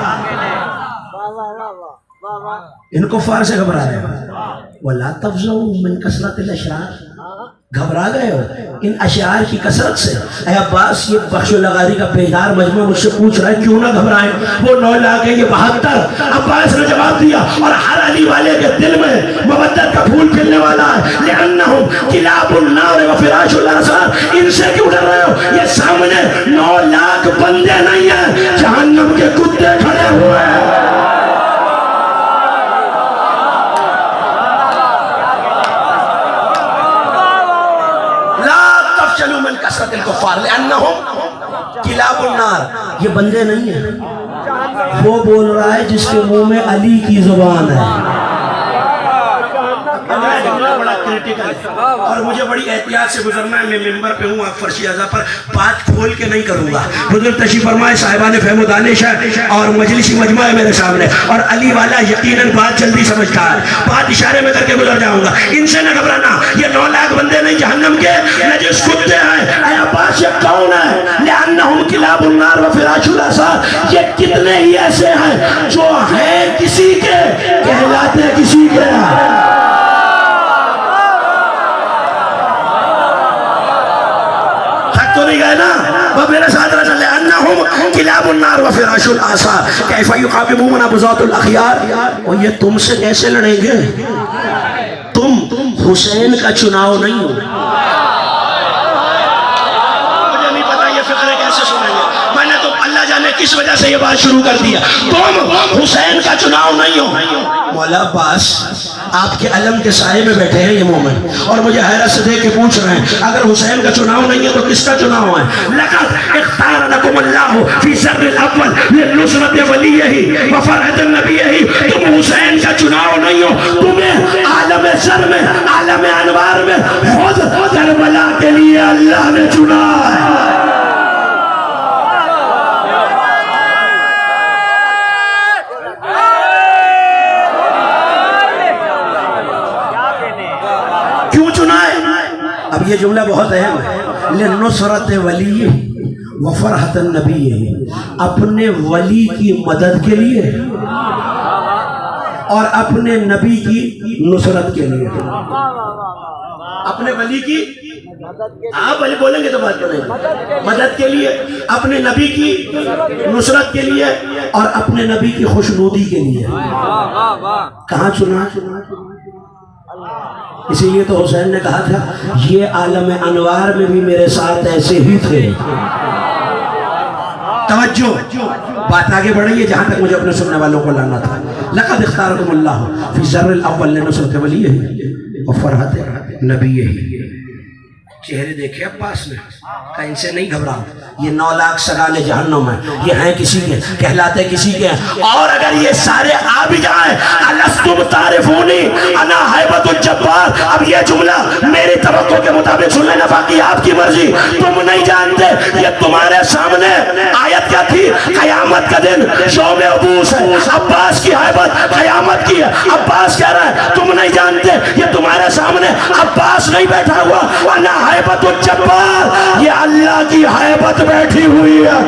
ان کفار سے گھبرا رہے ہو۔ وَلَا تَفْزَعُوا مِنْ كَثْرَةِ الْأَشْرَارِ، گھبرا گئے ہو ان اشعار کی کثرت سے۔ اے عباس، یہ بخش لغاری کا بیدار مجمع مجھ سے پوچھ رہا ہے کیوں نہ گھبرائیں، وہ 9 لاکھ ہے، یہ 72۔ عباس نے جواب دیا، اور ہر علی والے کے دل میں مودت کا پھول کھلنے والا ہے۔ لِأَنَّهُمْ كِلَابُ النَّارِ وَفِرَاشُ الْأَسْرَارِ، ان سے کیوں ڈر رہے ہو؟ یہ سامنے 9 لاکھ بندے نہیں ہیں، جہنم کے کتے کھڑے ہوئے ہیں۔ کثرت الکفار لأنہم کلاب النار، یہ بندے نہیں ہیں۔ وہ بول رہا ہے جس کے منہ میں علی کی زبان ہے۔ بڑا کریٹیکل ہے اور مجھے بڑی احتیاط سے گزرنا ہے۔ میں ممبر پہ ہوں، آپ فرشی اعضاء پر بات کھول کے نہیں کروں گا۔ حضور تشریف فرمائے، صاحبان فہم و دانش ہے اور مجلسی مجمع ہے میرے سامنے، اور علی والا یقیناً بات جلدی سمجھتا ہے، بات اشارے میں کر کے گزر جاؤں گا۔ ان سے نہ گھبرانا، یہ 9 لاکھ بندے نہیں جہنم کے نجس کتے ہیں۔ اے عباس، یہ کون ہے؟ لأنہم کلاب النار وفراش الاسار، یہ کتنے ہی ایسے ہیں جو ہیں کسی کے کہلاتے کسی کے ہیں۔ تو نہیں گئے نا؟ وہ میرے ساتھ رہا چلے انہم کلاب النار وفراش الآثار کیف یقابمون بذات الاخیار، اور یہ تم سے کیسے لڑیں گے؟ تم حسین کا چناؤ نہیں ہو۔ مجھے نہیں پتا یہ فقرے کیسے سنیں گے، میں نے تو اللہ جانے کس وجہ سے یہ بات شروع کر دیا۔ تم حسین کا چناؤ نہیں ہو۔ مولا عباس، آپ کے علم کے سائے میں بیٹھے ہیں یہ مومن، اور مجھے حیرت سے دیکھ کے پوچھ رہے ہیں اگر حسین کا چناؤ نہیں ہے تو کس کا چناؤ ہے؟ لَقَدْ اخْتَارَ لَكُمُ اللَّهُ فِي سَرِّ الْأَوَّلِ لِلنُّصْرَةِ وَلِيِّهِ وَفَرْحَةِ نَبِيِّهِ۔ تم حسین کا چناؤ نہیں ہو، تمہیں عالم زر میں، عالم انوار میں خود کربلا کے لیے اللہ نے چنا ہے۔ اب یہ جملہ بہت اہم ہے، لِنُّصْرَةِ وَلِيِّهِ وَفَرْحَةَ النَّبِيِّهِ، اپنے ولی کی مدد کے لیے اور اپنے نبی کی نصرت کے لیے۔ اپنے ولی کی، آپ ولی بولیں گے تو بات کریں، مدد کے لیے، اپنے نبی کی نصرت کے لیے اور اپنے نبی کی خوشنودی کے لیے۔ کہاں چنا؟ اسی لیے تو حسین نے کہا تھا یہ عالم انوار میں بھی میرے ساتھ ایسے ہی تھے۔ توجہ، بات آگے بڑھئی ہے جہاں تک مجھے اپنے سننے والوں کو لانا تھا۔ لَقَدْ اخْتَارَكُمُ اللَّهُ فِي الزَّرِّ الْأَوَّلِ لِنُصْرَةِ وَلِيِّهِ وَفَرْحَةِ نَبِيِّهِ۔ چہرے دیکھے عباس نے کہا ان سے نہیں گھبراؤ، یہ 9 لاکھ سگانے جہنم ہیں، یہ ہیں کسی کے، کہلاتے کسی کے ہیں، اور اگر یہ سارے آ بھی جائیں الستم تعرفونی انا ہیبت الجبار، اب یہ جملہ میری توقع کے مطابق سن لینا، باقی آپ کی مرضی، تم نہیں جانتے یہ تمہارے سامنے آیت کیا تھی؟ قیامت کا دن شوم عبوس ہے، عباس کی ہیبت قیامت کی ہے۔ عباس کہہ رہا ہے تم نہیں جانتے یہ تمہارے سامنے عباس نہیں بیٹھا ہوا، انا ہیبت الجبار، یہ اللہ کی ہیبت بیٹھی ہوئی ہے۔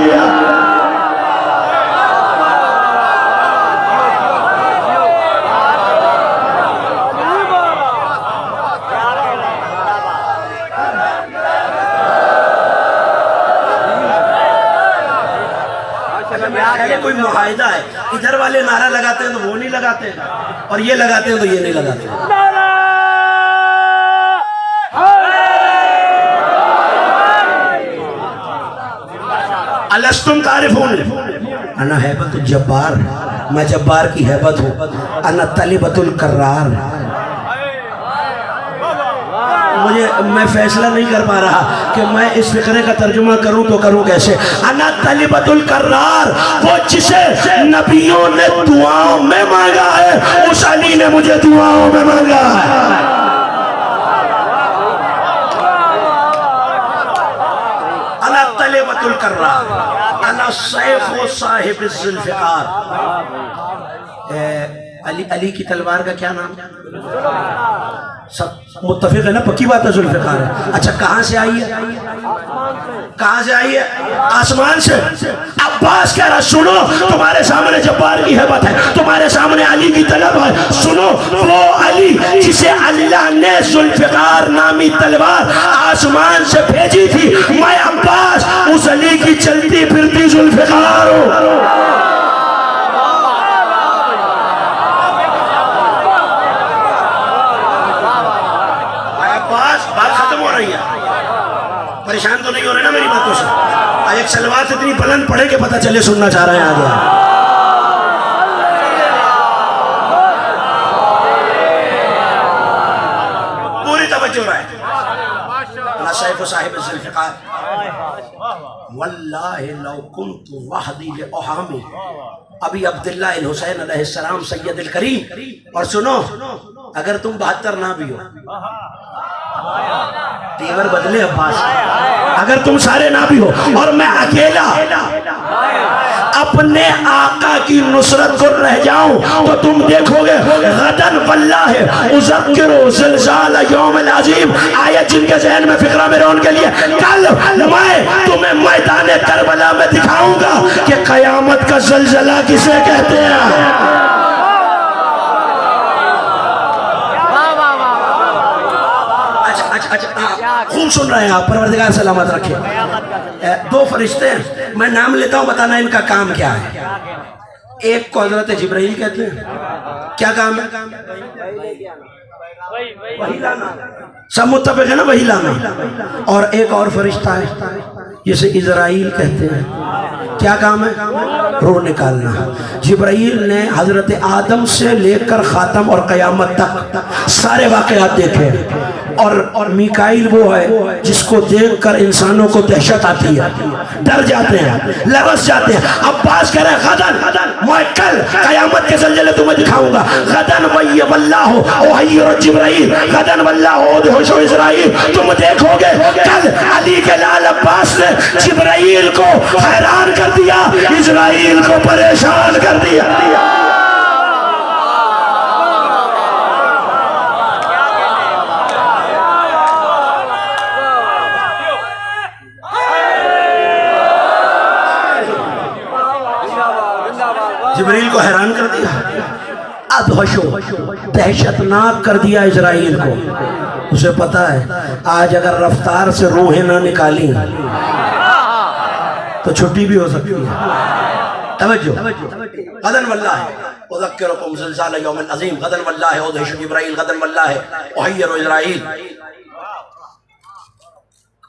معاہدہ ہے. ادھر والے نعرہ لگاتے ہیں تو وہ نہیں لگاتے, اور یہ لگاتے ہیں تو یہ نہیں لگاتے. الستم تعرفون انا ہیبت الجبار, میں جبار کی ہیبت ہوں. انا طلبت القرار, میں فیصلہ نہیں کر پا رہا کہ میں اس فقرے کا ترجمہ کروں تو کروں کیسے. انا طلبت القرار, وہ جسے نبیوں نے دعاؤں میں مانگا ہے, اس علی نے مجھے دعاؤں میں مانگا ہے. انا طلبت القرار, انا سیف و صاحب الذوالفقار. علی کی تلوار کا کیا نام ہے؟ سب متفق ہے نا, پکی بات ہے, ذوالفقار ہے. اچھا کہاں سے آئی ہے؟ کہاں سے آئی ہے؟ آسمان سے. عباس کہہ رہا سنو, تمہارے سامنے جبار کی ہیبت ہے, تمہارے سامنے علی کی طلب ہے. سنو, وہ علی جسے اللہ نے ذوالفقار نامی تلوار آسمان سے بھیجی تھی, میں عباس اس علی کی چلتی پھرتی ذوالفقار ہوں. بات ختم ہو رہی ہے, پریشان تو نہیں ہو رہے نا میری باتوں سے؟ ایک سلوات اتنی بلند پڑھے کہ پتہ چلے سننا چاہ رہے ہیں آگے. پوری توجہ رہے. انا سیف و صاحب الذوالفقار, واللہ لو کنت وحدی لأحامی ابی عبداللہ الحسین علیہ السلام سید الکریم. اور سنو, اگر تم 72 نہ بھی ہو, تیور بدلے عباس, اگر تم سارے نہ بھی ہو اور میں اکیلا اپنے آقا کی نصرت کو رہ جاؤں, تو تم دیکھو گے غدن واللہ اذکر زلزال یوم العظیم. آیت جن کے ذہن میں فکرہ میرے ان کے لیے, کل میں تمہیں میدان کربلا میں دکھاؤں گا کہ قیامت کا زلزلہ کسے کہتے ہیں. خوب سن رہے ہیں آپ, پروردگار سلامت رکھے. 2 فرشتے ہیں, میں نام لیتا ہوں, بتانا ان کا کام کیا ہے. ایک کو حضرت جبرائیل کہتے ہیں, کیا کام ہے؟ وحی لانا. سب متفق ہے نا, وحی لانا. اور ایک اور فرشتہ ہے جسے اسرائیل کہتے ہیں, کیا کام ہے؟ روح نکالنا. جبرائیل نے حضرت آدم سے لے کر خاتم اور قیامت تک سارے واقعات دیکھے, اور میکائیل وہ ہے جس کو دیکھ کر انسانوں کو دہشت آتی ہے, ڈر جاتے ہیں, لرز جاتے ہیں. عباس کہہ رہے غدن, میں کل قیامت کے زلزلے تمہیں دکھاؤں گا. غدن واللہ احیر جبرائیل, غدن واللہ ادہش اسرائیل. تم دیکھو گے کل علی کے لال عباس نے جبرائیل کو حیران کر دیا, اسرائیل کو پریشان کر دیا. جبریل کو حیران کر دیا, ادہشو دہشتناک کر دیا اسرائیل کو. اسے پتا ہے آج اگر رفتار سے روحیں نہ نکالی تو چھٹی بھی ہو سکتی ہے. توجہ. غدن واللہ اذکرکم زلزال یوم العظیم, غدن واللہ ادہش جبرائیل, غدن واللہ احیر اسرائیل.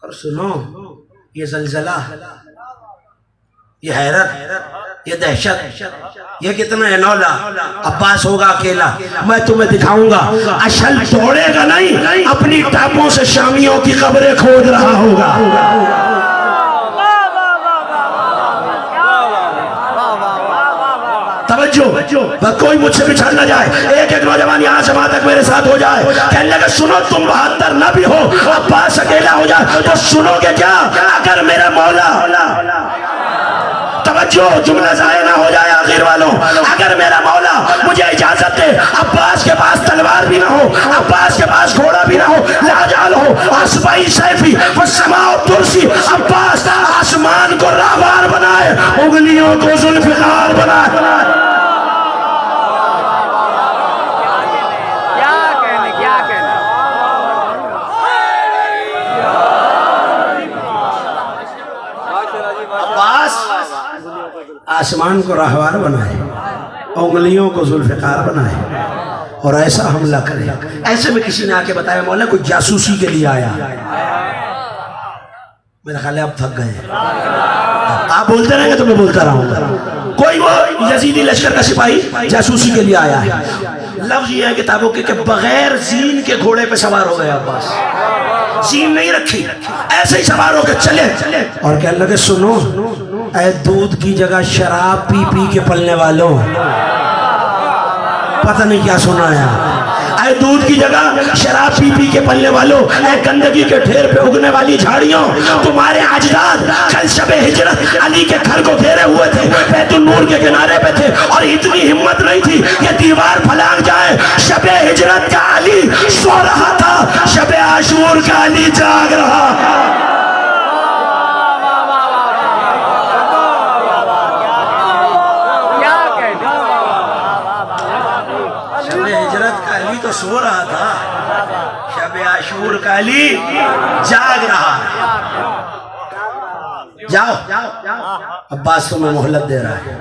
اور سنو, یہ زلزلہ, یہ حیرت, یہ دہشت, یہ کتنا ہے نولا. عباس ہوگا اکیلا, میں تمہیں دکھاؤں گا. اشل توڑے گا نہیں, اپنی ٹاپوں سے شامیوں کی قبریں کھود رہا ہوگا. توجہ, کوئی مجھ سے بچھڑ نہ جائے. ایک ایک نوجوان یہاں سے وہاں تک میرے ساتھ ہو جائے. کہنے لگا سنو, تم 72 نہ بھی ہو, عباس اکیلا ہو جائے تو سنو گے کیا, اگر میرا مولا, توجہ جملہ ضائع نہ ہو جائے آخر والوں, اگر میرا مولا مجھے اجازت دے, عباس کے پاس تلوار بھی نہ ہو, عباس کے پاس گھوڑا بھی نہ ہو, لاجال ہو, اسبائی سیفی والسماء ترسی, عباس آسمان کو راہوار بنائے, انگلیوں کو ذوالفقار بنائے. آسمان کو راہوار بنائے، انگلیوں کو ذوالفقار بنائے اور ایسا حملہ کرے. ایسے میں کسی نے آ کے بتایا مولا کوئی جاسوسی کے لیے آیا. میرا خیال ہے اب تھک گئے. آپ بولتے رہیں گے تو میں بولتا رہوں گا. کوئی وہ یزیدی لشکر کا سپاہی جاسوسی کے لیے آیا ہے. لفظ یہ ہے کتابوں کے کہ بغیر زین کے گھوڑے پہ سوار ہو گئے عباس. زین نہیں رکھی، ایسے ہی سوار ہو کے چلے اور کہنے لگے سنو اے دودھ کی جگہ شراب پی پی کے پلنے والوں، پتہ نہیں کیا سنا ہے. اے دودھ کی جگہ شراب پی پی کے پلنے والوں، اے گندگی کے ڈھیر پہ اگنے والی جھاڑیوں، تمہارے اجداد کل شب ہجرت علی کے گھر کو گھیرے ہوئے تھے، بیت النور کے کنارے پہ تھے اور اتنی ہمت نہیں تھی کہ دیوار پھلانگ جائے. شب ہجرت کا علی سو رہا تھا، شب عاشور کا علی جاگ رہا. تو سو رہا تھا، شب عاشور کا علی جاگ رہا. جاؤ عباس تمہیں مہلت دے رہا ہے.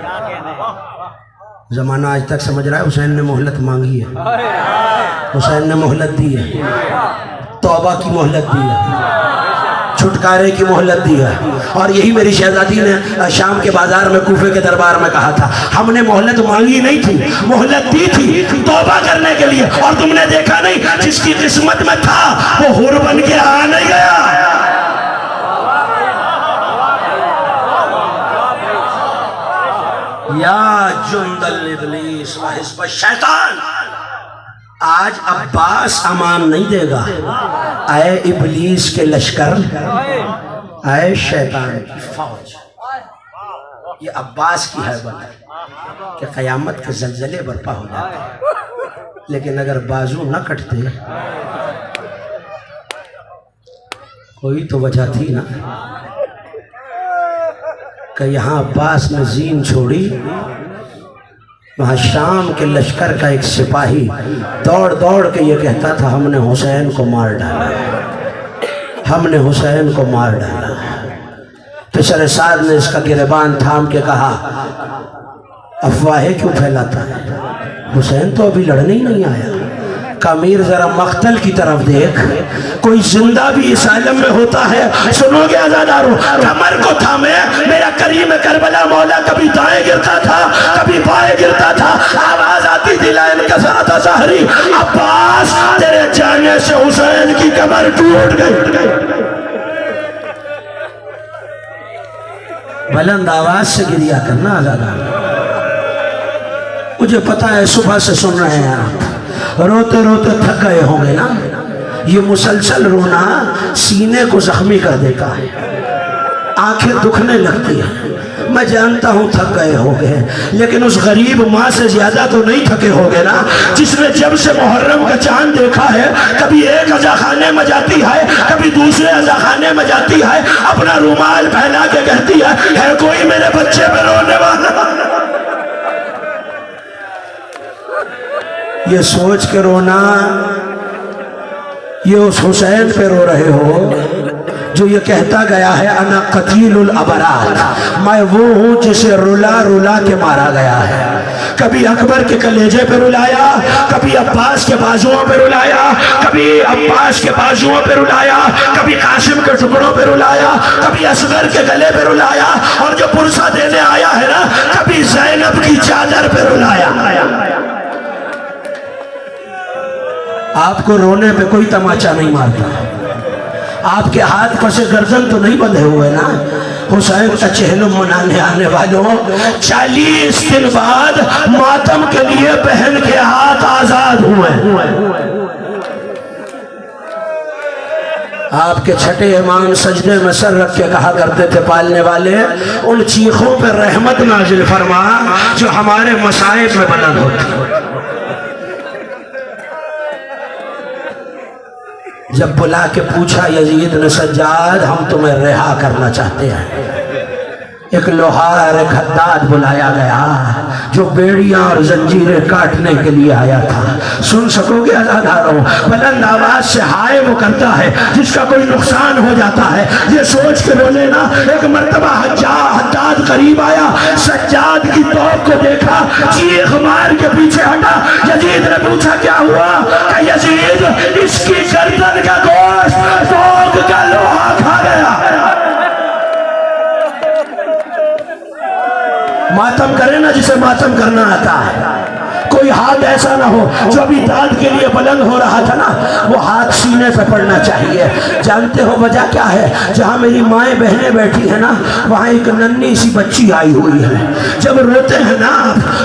زمانہ آج تک سمجھ رہا ہے حسین نے مہلت مانگی ہے، حسین نے مہلت دی ہے، توبہ کی مہلت دی ہے، چھٹکارے کی مہلت دی ہے. اور یہی میری شہزادی نے شام کے بازار میں کوفے کے دربار میں کہا تھا ہم نے مہلت مانگی نہیں تھی، مہلت دی تھی توبہ کرنے کے لیے. اور تم نے دیکھا نہیں جس کی قسمت میں تھا وہ حور بن کے آ نہیں گیا. یا جند الابلیس و حزب الشیطان. آج عباس امان نہیں دے گا. اے ابلیس کے لشکر، اے شیطان کی فوج. یہ عباس کی حیبت ہے کہ قیامت کے زلزلے برپا ہو جاتے، لیکن اگر بازو نہ کٹتے کوئی تو وجہ تھی نا کہ یہاں عباس نے زین چھوڑی. وہاں شام کے لشکر کا ایک سپاہی دوڑ دوڑ کے یہ کہتا تھا ہم نے حسین کو مار ڈالا، ہم نے حسین کو مار ڈالا. پسر سعد نے اس کا گریبان تھام کے کہا افواہیں کیوں پھیلاتا ہے، حسین تو ابھی لڑنے ہی نہیں آیا. امیر ذرا مقتل کی طرف دیکھ، کوئی زندہ بھی اس عالم میں ہوتا ہے. سنو گے عزادارو، کمر کو تھامے میرا کریم کربلا مولا کبھی دائیں گرتا تھا کبھی بائیں گرتا تھا، آواز آتی تھی لا انکسرت ظہری، عباس تیرے جانے سے حسین کی کمر ٹوٹ گئی. بلند آواز سے گریا کرنا عزادارو. مجھے پتا ہے صبح سے سن رہے ہیں آپ، روتے روتے تھک گئے ہوں گے نا. یہ مسلسل رونا سینے کو زخمی کر دیتا ہے، آنکھیں دکھنے لگتی ہیں. میں جانتا ہوں تھک گئے ہوگے، لیکن اس غریب ماں سے زیادہ تو نہیں تھکے ہوگے نا جس نے جب سے محرم کا چاند دیکھا ہے کبھی ایک عزا خانے میں جاتی ہے کبھی دوسرے عزا خانے میں جاتی ہے، اپنا رومال پھیلا کے کہتی ہے کوئی میرے بچے پہ رونے والا. یہ سوچ کے رونا یہ اس حسین پہ رو رہے ہو جو یہ کہتا گیا ہے انا قتیل الابرار، میں وہ ہوں جسے رلا رلا کے مارا گیا ہے. کبھی اکبر کے کلیجے پہ رلایا، کبھی عباس کے بازوؤں پہ رلایا، کبھی عباس کے بازوؤں پہ رلایا، کبھی قاسم کے ٹکڑوں پہ رلایا، کبھی اصغر کے گلے پہ رلایا، اور جو پرسہ دینے آیا ہے نا کبھی زینب کی چادر پہ رلایا. آپ کو رونے پہ کوئی تماچا نہیں مارتا. آپ کے ہاتھ پر سے گردن تو نہیں بندھے ہوئے نا. حسین کا چہلم منانے آنے والوں 40 دن بعد ماتم کے لیے بہن کے ہاتھ آزاد ہوئے. آپ کے چھٹے امام سجدے میں سر رکھ کے کہا کرتے تھے پالنے والے ان چیخوں پہ رحمت نازل فرما جو ہمارے مصائب میں بلند ہوتی. جب بلا کے پوچھا یزید نے سجاد ہم تمہیں رہا کرنا چاہتے ہیں، ایک لوہار ایک حداد بلایا گیا، جو بیڑیاں اور زنجیریں کاٹنے کے لیے آیا تھا. سن سکو گے عزاداروں؟ بلند آواز سے ہائے وہ کرتا ہے جس کا کوئی نقصان ہو جاتا ہے. یہ سوچ کے بولے نا. ایک مرتبہ حداد قریب آیا, سجاد کی توپ کو دیکھا, چیخ مار کے پیچھے ہٹا. یزید نے پوچھا کیا ہوا؟ کہ یزید اس کی گردن کا گوشت توپ کا لوہا کھا گیا. ماتم کرے نا جسے ماتم کرنا آتا ہے. کوئی ہاتھ ایسا نہ ہو جو ابھی داد کے لیے بلند ہو رہا تھا نا, وہ ہاتھ سینے پہ پڑنا چاہیے. جانتے ہو وجہ کیا ہے؟ جہاں میری مائیں بہنیں بیٹھی ہیں نا, وہاں ایک ننھی سی بچی آئی ہوئی ہے. جب روتے ہیں نا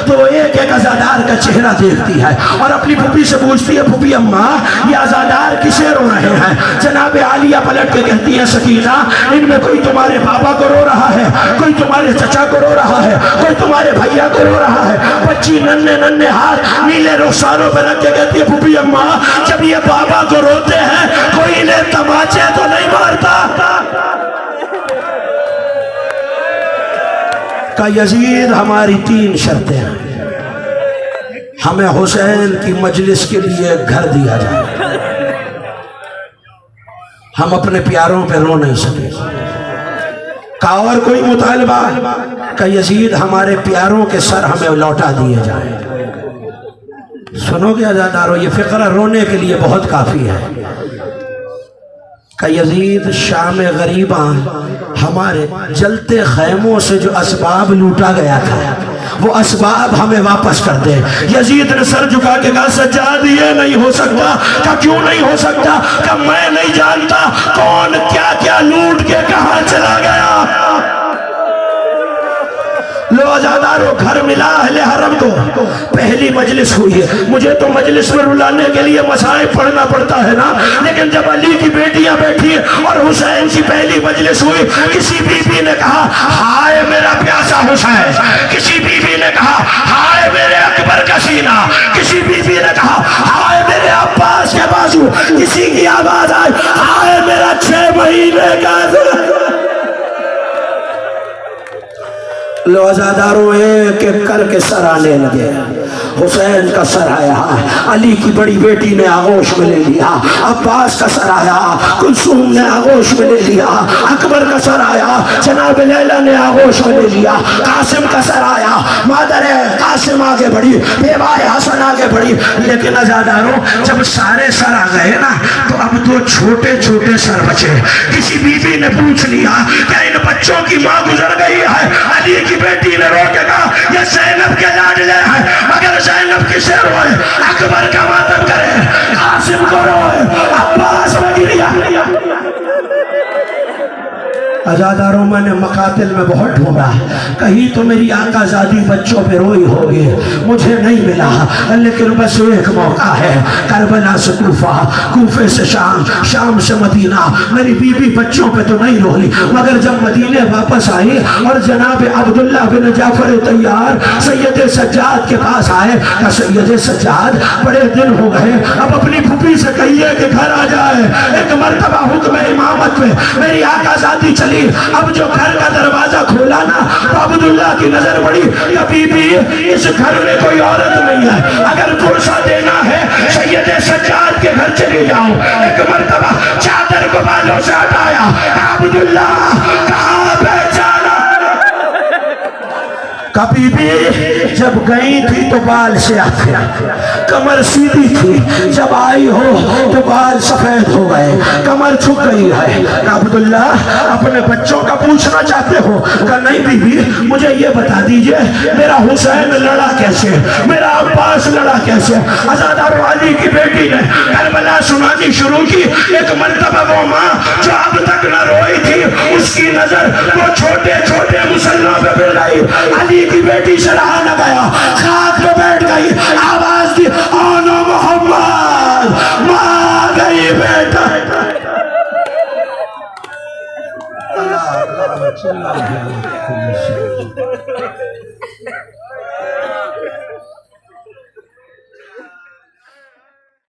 تو وہ ایک ایک عزادار کا چہرہ دیکھتی ہے اور اپنی پھوپھی سے پوچھتی ہے, پھوپھی اماں یہ عزادار کسے رو رہے ہیں؟ جناب عالیہ پلٹ کے کہتی ہے, سکینہ ان میں کوئی تمہارے بابا کو رو رہا ہے, کوئی تمہارے چچا کو رو رہا ہے, کوئی تمہارے بھیا کو رو رہا ہے. بچی ننھے ننھے ہاتھ نیلے رخساروں پہ رکھ کے کہتی ہے, پھوپھی اماں جب یہ بابا کو روتے ہیں کوئی انہیں تماچے تو نہیں مارتا؟ کہ یزید ہماری 3 شرطیں ہیں. ہمیں حسین کی مجلس کے لیے گھر دیا جائے, ہم اپنے پیاروں پہ رو نہیں سکے. کا اور کوئی مطالبہ؟ کہ یزید ہمارے پیاروں کے سر ہمیں لوٹا دیے جائیں. سنو گے عزادارو, یہ فقرہ رونے کے لیے بہت کافی ہے. کہ یزید شام غریباں ہمارے جلتے خیموں سے جو اسباب لوٹا گیا تھا وہ اسباب ہمیں واپس کر دے. یزید نے سر جھکا کے کہا, سجاد یہ نہیں ہو سکتا. کہ کیوں نہیں ہو سکتا؟ کہ میں نہیں جانتا کون کیا کیا لوٹ کے کہاں چلا گیا. لو عزادارو گھر ملا اہل حرم کو. پہلی مجلس ہوئی ہے. مجھے تو مجلس میں رلانے کے لیے مصائب پڑھنا پڑتا ہے نا, لیکن جب علی کی بیٹیاں بیٹھی اور حسین کی پہلی مجلس ہوئی, کسی بی بی نے کہا ہائے میرا پیاسا حسین, کسی بی بی نے کہا ہائے میرے اکبر کا سینہ, کسی بی بی نے کہا ہائے میرے عباس کے بازو, کسی کی آواز آئی ہائے میرا 6 مہینے کا. لو عزاداروں ایک ایک کر کے سر آنے لگے. حسین کا سر آیا, علی کی بڑی بیٹی نے آغوش میں لے لیا, عباس کا سر آیا, کلثوم نے آغوش میں لے لیا, اکبر کا سر آیا, جناب لیلا نے آغوش میں لے لیا, قاسم کا سر آیا, مادر قاسم آگے بڑھی, بیوائے حسن آگے بڑھی. لیکن عزاداروں جب سارے سر آ گئے نا تو اب تو چھوٹے چھوٹے سر بچے. کسی بی بی نے پوچھ لیا کہ ان بچوں کی ماں گزر گئی ہے. علی کی بیٹی نے رو کے کہا یہ زینب کے لاڈلے ہیں, اگر زینب کسے روئے اکبر کا ماتم کرے, قاسم کو روئے, عباس میں گریا. عزاداروں میں نے مقاتل میں بہت ڈھونڈا, کہیں تو میری آقا زادی بچوں پہ روئی ہوگی, مجھے نہیں ملا. لیکن بس ایک موقع ہے, کربلا سے کوفہ, کوفے سے شام, شام سے مدینہ. میری بی بی بچوں پہ تو نہیں روئی, مگر جب مدینے واپس آئی اور جناب عبداللہ بن جعفر طیار سید سجاد کے پاس آئے, کہ سید سجاد بڑے دن ہو گئے, اب اپنی پھوپھی سے کہیے کہ گھر آ جائے. ایک مرتبہ حکم امامت میں میری آقا زادی چلی, اب جو گھر کا دروازہ کھولا نا تو عبداللہ کی نظر پڑی, کبھی بھی اس گھر میں کوئی عورت نہیں ہے, اگر پرسہ دینا ہے سید سجاد کے گھر چلے جاؤ. ایک مرتبہ چادر کو بالوں سے ہٹایا, عبداللہ کہاں پہچانا. کبھی بھی جب گئی تھی تو بال سے آتے, کمر سیدھی تھی, جب آئی ہو تو بال سفید ہو گئے, کمر چھک گئی ہے. عبداللہ اپنے بچوں کا پوچھنا چاہتے ہو؟ کہ نہیں بی بی مجھے یہ بتا دیجئے میرا حسین لڑا کیسے, میرا عباس لڑا کیسے. عزادار علی کی بیٹی نے کربلا سنانی شروع کی. ایک مرتبہ وہ ماں جو اب تک نہ روئی تھی اس کی نظر وہ چھوٹے چھوٹے مسلمانوں پہ پھر آئی. علی کی بیٹی سے رہا نہ گیا, خاک پہ بیٹھ گئی, آواز دی آنو محمد, ماں گئی بیٹا. اللہ